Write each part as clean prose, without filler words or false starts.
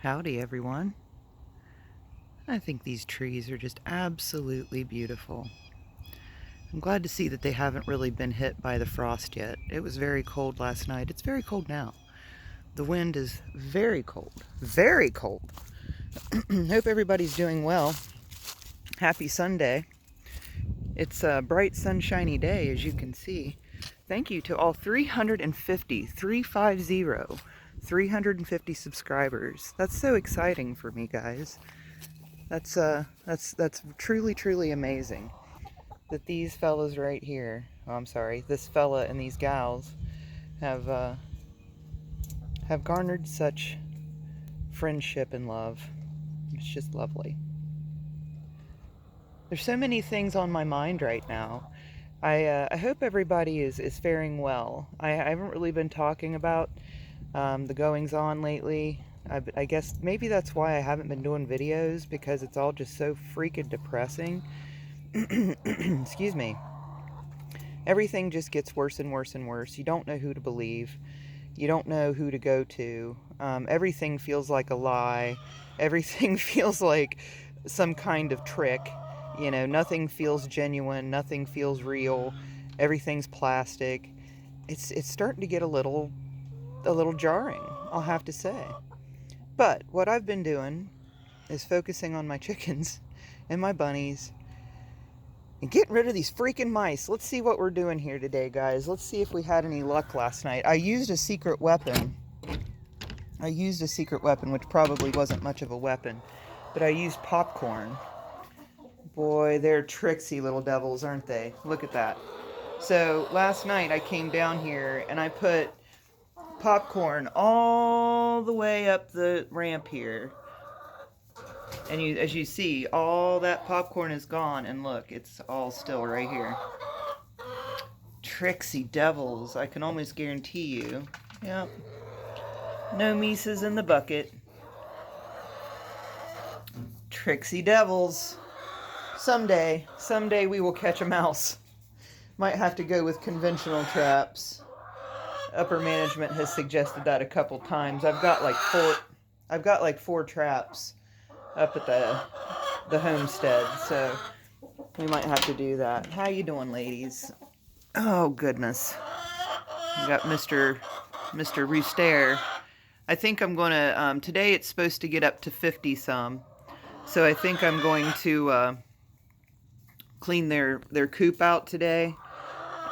Howdy, everyone. I think these trees are just absolutely beautiful. I'm glad to see that they haven't really been hit by the frost yet. It was very cold last night. It's very cold now. The wind is very cold. Very cold. Hope everybody's doing well. Happy Sunday. It's a bright, sunshiny day, as you can see. Thank you to all 350 subscribers. That's so exciting for me, guys. That's truly amazing that these fellas right here, this fella and these gals have garnered such friendship and love. It's just lovely. There's so many things on my mind right now. I hope everybody is faring well. I haven't really been talking about the goings on lately. I guess maybe that's why I haven't been doing videos, because it's all just so freaking depressing. Excuse me. Everything just gets worse and worse and worse. You don't know who to believe. You don't know who to go to. Everything feels like a lie. Everything feels like some kind of trick. You know, nothing feels genuine. Nothing feels real. Everything's plastic. It's starting to get a little jarring, I'll have to say. But what I've been doing is focusing on my chickens and my bunnies and getting rid of these freaking mice. Let's see what we're doing here today, guys. Let's see if we had any luck last night. I used a secret weapon. Which probably wasn't much of a weapon, but I used popcorn. Boy, they're tricksy little devils, aren't they? Look at that. So last night I came down here and I put popcorn all the way up the ramp here, and as you see, all that popcorn is gone, and look, it's all still right here. Tricksy devils, I can almost guarantee you. Yep, no mises in the bucket. Tricksy devils. Someday we will catch a mouse. Might have to go with conventional traps. Upper management has suggested that a couple times. I've got like four traps up at the homestead, so we might have to do that. How you doing, ladies? Oh goodness, we got Mr. Rooster. I think I'm gonna today it's supposed to get up to 50 some, so I think I'm going to clean their coop out today,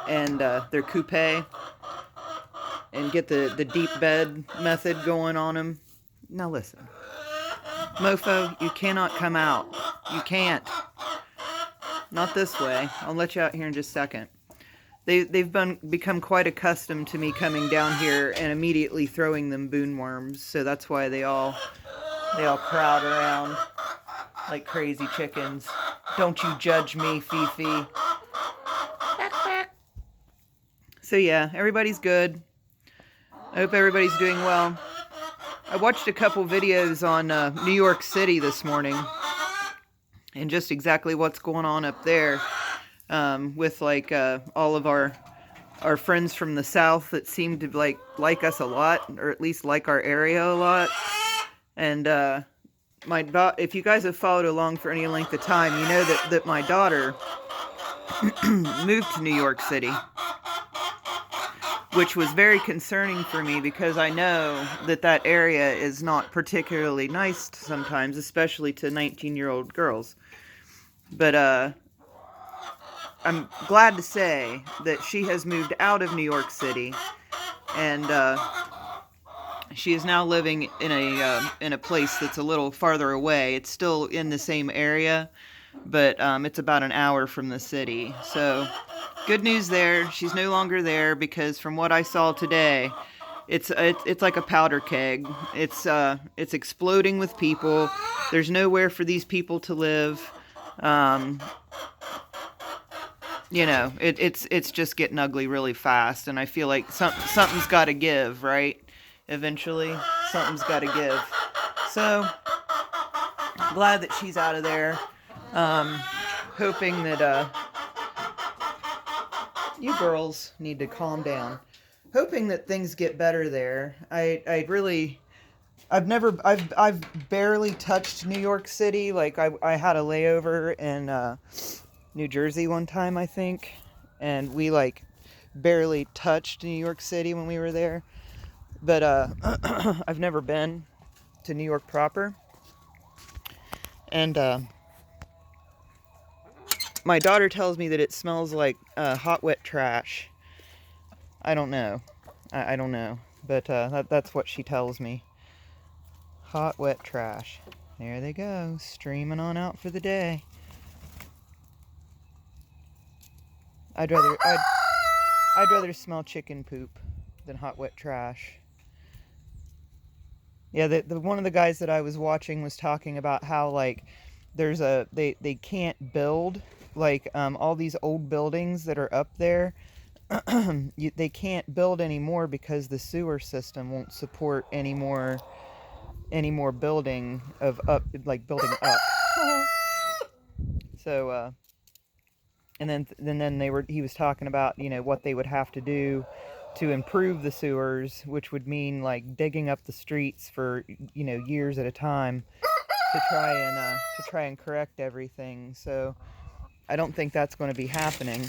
and their coupe, and get the deep bed method going on them. Now listen, mofo, you cannot come out. You can't. Not this way. I'll let you out here in just a second. They've become quite accustomed to me coming down here and immediately throwing them boon worms, so that's why they all crowd around like crazy chickens. Don't you judge me, Fifi. So yeah, everybody's good. I hope everybody's doing well. I watched a couple videos on New York City this morning, and just exactly what's going on up there, with like all of our friends from the South that seem to like us a lot, or at least like our area a lot. And if you guys have followed along for any length of time, you know that my daughter moved to New York City, which was very concerning for me, because I know that area is not particularly nice sometimes, especially to 19-year-old girls. But I'm glad to say that she has moved out of New York City, and she is now living in a place that's a little farther away. It's still in the same area, but it's about an hour from the city. So good news there. She's no longer there, because from what I saw today, it's like a powder keg. It's exploding with people. There's nowhere for these people to live. You know, it's just getting ugly really fast, and I feel like something's got to give, right? Eventually, something's got to give. So glad that she's out of there. Hoping that you girls need to calm down. Hoping that things get better there. I really I've barely touched New York City. Like I had a layover in New Jersey one time, I think, and we like barely touched New York City when we were there. But I've never been to New York proper, and my daughter tells me that it smells like hot wet trash. I don't know. I don't know, but that's what she tells me. Hot wet trash. There they go, streaming on out for the day. I'd rather smell chicken poop than hot wet trash. Yeah, the one of the guys that I was watching was talking about how like they can't build like all these old buildings that are up there. They can't build anymore because the sewer system won't support any more building of up, like building up. So and then he was talking about, you know, what they would have to do to improve the sewers, which would mean like digging up the streets for, you know, years at a time to try and correct everything. So I don't think that's going to be happening.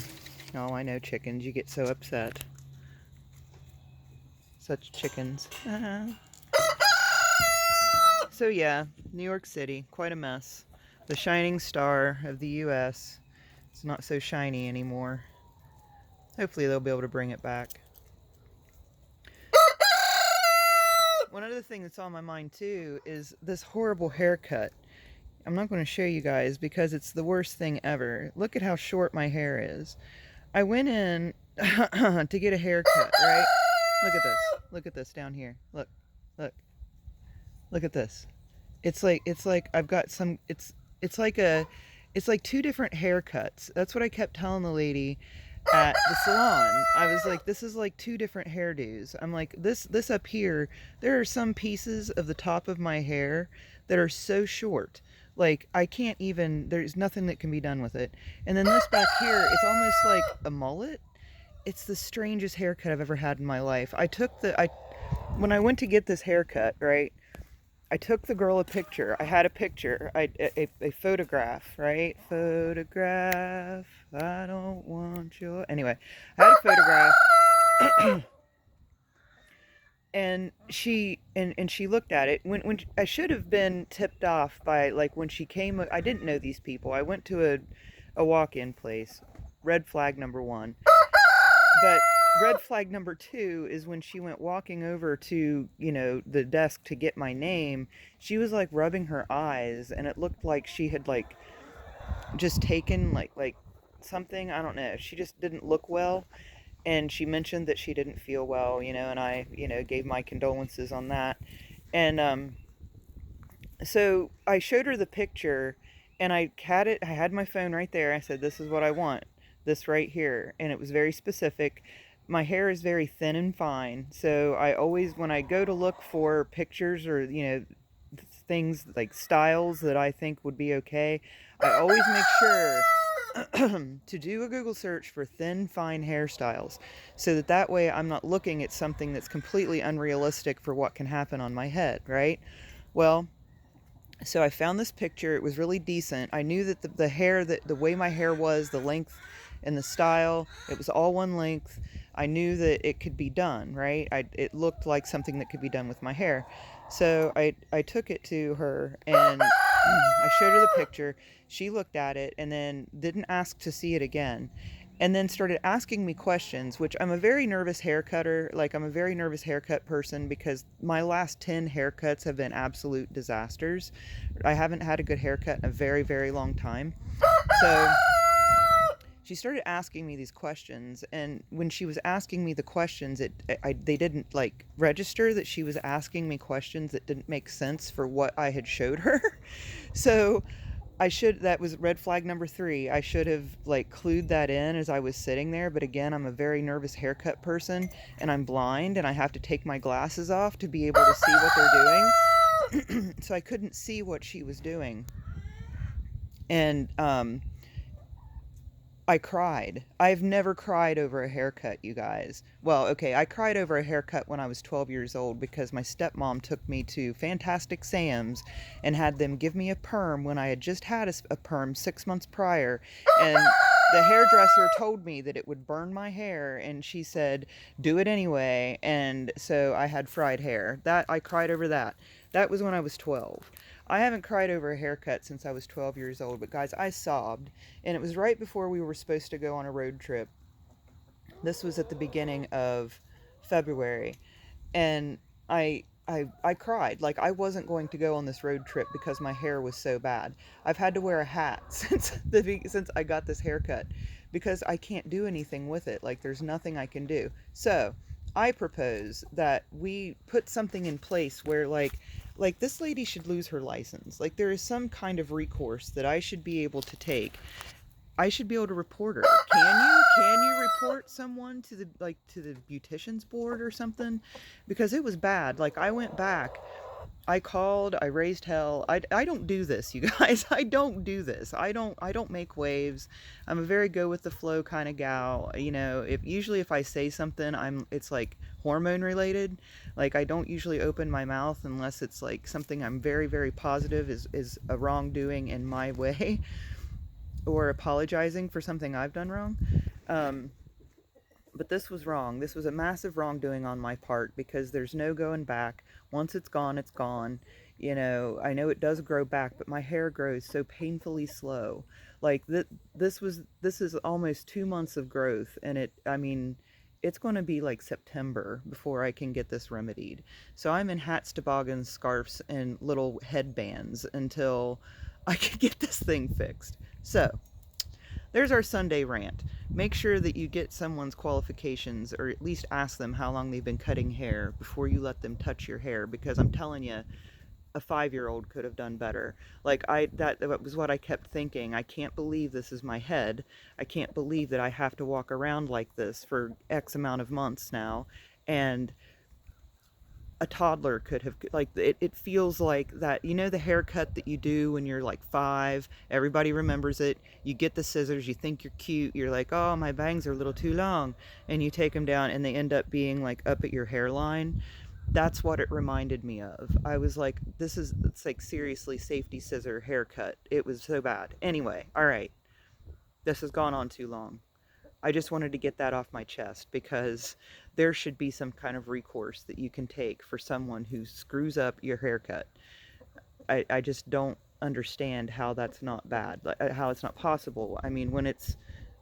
Oh, I know, chickens, you get so upset. Such chickens. So yeah, New York City, quite a mess. The shining star of the U.S. It's not so shiny anymore. Hopefully they'll be able to bring it back. One other thing that's on my mind too is this horrible haircut. I'm not going to show you guys because it's the worst thing ever. Look at how short my hair is. I went in to get a haircut, right? Look at this. Look at this down here. Look. Look at this. It's like I've got some, it's like two different haircuts. That's what I kept telling the lady at the salon. I was like, this is like two different hairdos. I'm like, this up here, there are some pieces of the top of my hair that are so short. Like, I can't even, there's nothing that can be done with it. And then this back here, it's almost like a mullet. It's the strangest haircut I've ever had in my life. When I went to get this haircut, right, I took the girl a picture. I had a picture, a photograph, right? Photograph, I don't want your... Anyway, I had a photograph. And she looked at it. When I should have been tipped off by, like, when she came... I didn't know these people. I went to a walk-in place. Red flag number 1. But red flag number 2 is when she went walking over to, you know, the desk to get my name, she was like rubbing her eyes, and it looked like she had like just taken like something, I don't know. She just didn't look well, and she mentioned that she didn't feel well, you know, and I, you know, gave my condolences on that. And so I showed her the picture, and I had my phone right there. I said, this is what I want. This right here. And it was very specific. My hair is very thin and fine, so I always, when I go to look for pictures or, you know, things like styles that I think would be okay, I always make sure to do a Google search for thin, fine hairstyles, so that way I'm not looking at something that's completely unrealistic for what can happen on my head, right? Well, so I found this picture. It was really decent. I knew that the way my hair was, the length and the style, it was all one length. I knew that it could be done, right? It looked like something that could be done with my hair. So I took it to her, and I showed her the picture. She looked at it and then didn't ask to see it again, and then started asking me questions, which I'm a very nervous haircutter. Like, I'm a very nervous haircut person because my last 10 haircuts have been absolute disasters. I haven't had a good haircut in a very, very long time. So she started asking me these questions, and when she was asking me the questions, they didn't like register that she was asking me questions that didn't make sense for what I had showed her. So that was red flag number 3. I should have like clued that in as I was sitting there. But again, I'm a very nervous haircut person, and I'm blind, and I have to take my glasses off to be able to see what they're doing. So I couldn't see what she was doing. And I cried. I've never cried over a haircut, you guys. Well, okay, I cried over a haircut when I was 12 years old because my stepmom took me to Fantastic Sam's and had them give me a perm when I had just had a perm 6 months prior. And the hairdresser told me that it would burn my hair, and she said, do it anyway. And so I had fried hair. I cried over that. That was when I was 12. I haven't cried over a haircut since I was 12 years old, but guys, I sobbed, and it was right before we were supposed to go on a road trip. This was at the beginning of February, and I cried. Like, I wasn't going to go on this road trip because my hair was so bad. I've had to wear a hat since I got this haircut because I can't do anything with it. Like, there's nothing I can do. So I propose that we put something in place where like this lady should lose her license. Like, there is some kind of recourse that I should be able to take. I should be able to report her. Can you report someone to the beautician's board or something? Because it was bad. Like, I went back, I called, I raised hell. I don't do this, you guys. I don't do this. I don't make waves. I'm a very go with the flow kind of gal. You know, usually if I say something, it's like hormone related. Like, I don't usually open my mouth unless it's like something I'm very, very positive is a wrongdoing in my way, or apologizing for something I've done wrong. But this was wrong. This was a massive wrongdoing on my part because there's no going back. Once it's gone, it's gone. You know, I know it does grow back, but my hair grows so painfully slow. Like, this is almost 2 months of growth, and it's going to be like September before I can get this remedied. So I'm in hats, toboggans, scarves, and little headbands until I can get this thing fixed. So there's our Sunday rant. Make sure that you get someone's qualifications, or at least ask them how long they've been cutting hair before you let them touch your hair, because I'm telling you, a 5-year-old could have done better. Like, that was what I kept thinking. I can't believe this is my head. I can't believe that I have to walk around like this for X amount of months now. And a toddler could have, like, it feels like that, you know, the haircut that you do when you're like 5, everybody remembers it. You get the scissors, you think you're cute, you're like, oh, my bangs are a little too long, and you take them down and they end up being like up at your hairline. That's what it reminded me of. I was like, it's like seriously safety scissor haircut. It was so bad. Anyway, all right, this has gone on too long. I just wanted to get that off my chest, because there should be some kind of recourse that you can take for someone who screws up your haircut. I just don't understand how that's not bad, how it's not possible. I mean, when it's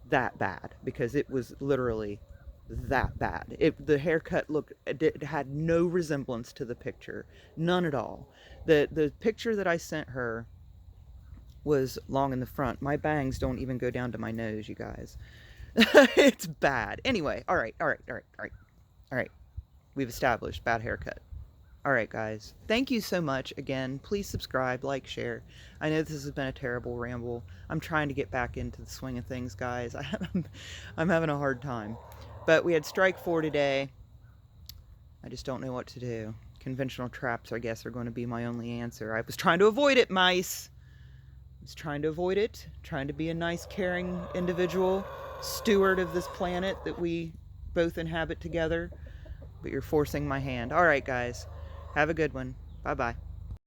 that bad, because it was literally that bad. The haircut it had no resemblance to the picture, none at all. The picture that I sent her was long in the front. My bangs don't even go down to my nose, you guys. It's bad. Anyway, all right. We've established bad haircut. All right, guys. Thank you so much again. Please subscribe, like, share. I know this has been a terrible ramble. I'm trying to get back into the swing of things, guys. I'm having a hard time. But we had strike 4 today. I just don't know what to do. Conventional traps, I guess, are going to be my only answer. I was trying to avoid it, mice. I was trying to avoid it. Trying to be a nice, caring individual. Steward of this planet that we both inhabit together, but you're forcing my hand. All right, guys, have a good one. Bye bye.